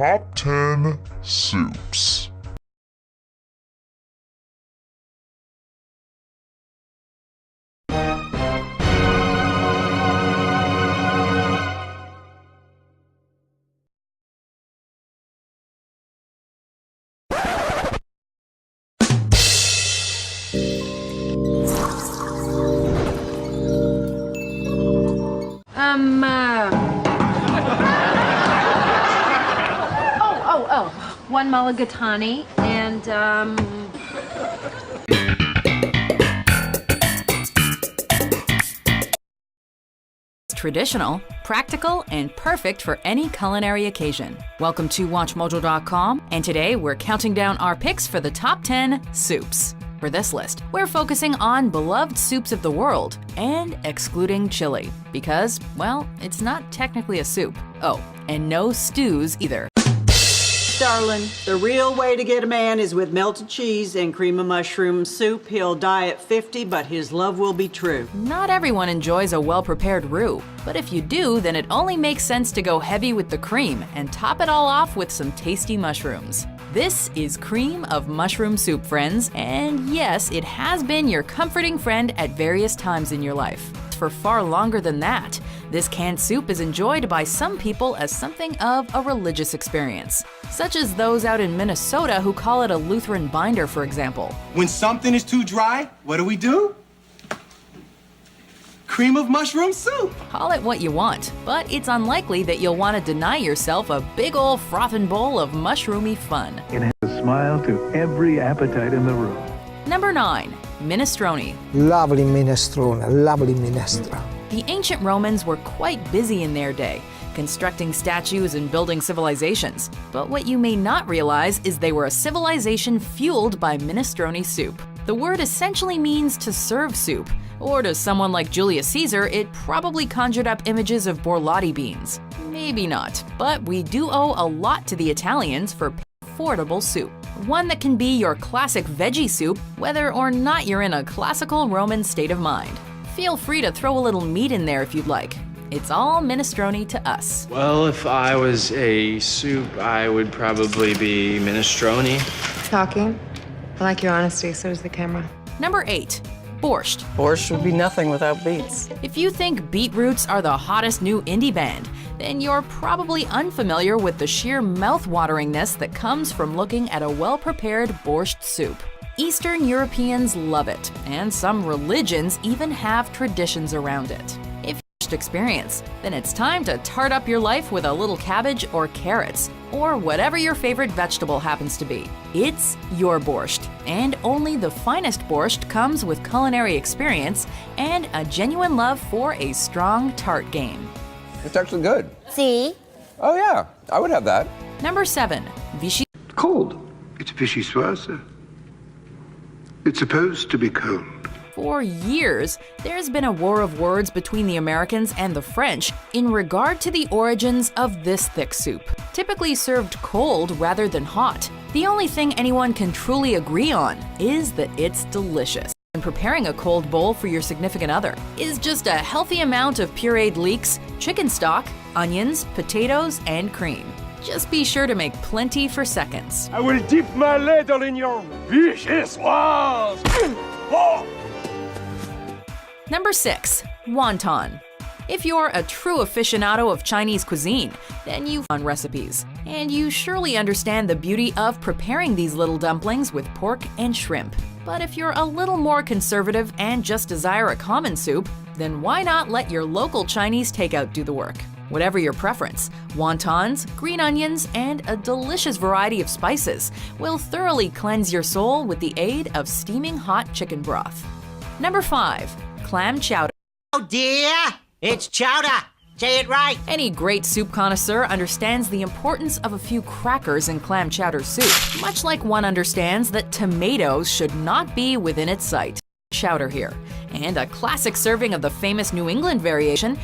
top 10 soups. One mulligatawny and, Traditional, practical, and perfect for any culinary occasion. Welcome to Watchmojo.com, and today we're counting down our picks for the top 10 soups. For this list, we're focusing on beloved soups of the world and excluding chili, because, well, it's not technically a soup. Oh, and no stews either. Darling, the real way to get a man is with melted cheese and cream of mushroom soup. He'll die at 50, but his love will be true. Not everyone enjoys a well-prepared roux, but if you do, then it only makes sense to go heavy with the cream and top it all off with some tasty mushrooms. This is cream of mushroom soup, friends, and yes, it has been your comforting friend at various times in your life. For far longer than that, this canned soup is enjoyed by some people as something of a religious experience, such as those out in Minnesota who call it a Lutheran binder, for example. When something is too dry, what do? Cream of mushroom soup. Call it what you want, but it's unlikely that you'll want to deny yourself a big ol' frothing bowl of mushroomy fun. It has a smile to every appetite in the room. Number 9. Minestrone. Lovely minestrone, lovely minestra. The ancient Romans were quite busy in their day, constructing statues and building civilizations. But what you may not realize is they were a civilization fueled by minestrone soup. The word essentially means to serve soup, or to someone like Julius Caesar, it probably conjured up images of borlotti beans. Maybe not, but we do owe a lot to the Italians for affordable soup. One that can be your classic veggie soup, whether or not you're in a classical Roman state of mind. Feel free to throw a little meat in there if you'd like. It's all minestrone to us. Well, if I was a soup, I would probably be minestrone. Talking. I like your honesty, so does the camera. Number 8. Borscht. Borscht would be nothing without beets. If you think beetroots are the hottest new indie band, then you're probably unfamiliar with the sheer mouth-wateringness that comes from looking at a well-prepared borscht soup. Eastern Europeans love it, and some religions even have traditions around it. If you've experience, then it's time to tart up your life with a little cabbage or carrots, or whatever your favorite vegetable happens to be. It's your borscht, and only the finest borscht comes with culinary experience and a genuine love for a strong tart game. It's actually good. See? Oh yeah, I would have that. Number 7. Vichy. Cold. It's vichyssoise. It's supposed to be cold. For years, there's been a war of words between the Americans and the French in regard to the origins of this thick soup. Typically served cold rather than hot, the only thing anyone can truly agree on is that it's delicious. And preparing a cold bowl for your significant other is just a healthy amount of pureed leeks, chicken stock, onions, potatoes, and cream. Just be sure to make plenty for seconds. I will dip my ladle in your vichyssoise. Oh! Number 6. Wonton. If you're a true aficionado of Chinese cuisine, then you've on recipes. And you surely understand the beauty of preparing these little dumplings with pork and shrimp. But if you're a little more conservative and just desire a common soup, then why not let your local Chinese takeout do the work? Whatever your preference, wontons, green onions, and a delicious variety of spices will thoroughly cleanse your soul with the aid of steaming hot chicken broth. Number 5. Clam chowder. Oh dear, it's chowder. Say it right. Any great soup connoisseur understands the importance of a few crackers in clam chowder soup, much like one understands that tomatoes should not be within its sight. Chowder here, and a classic serving of the famous New England variation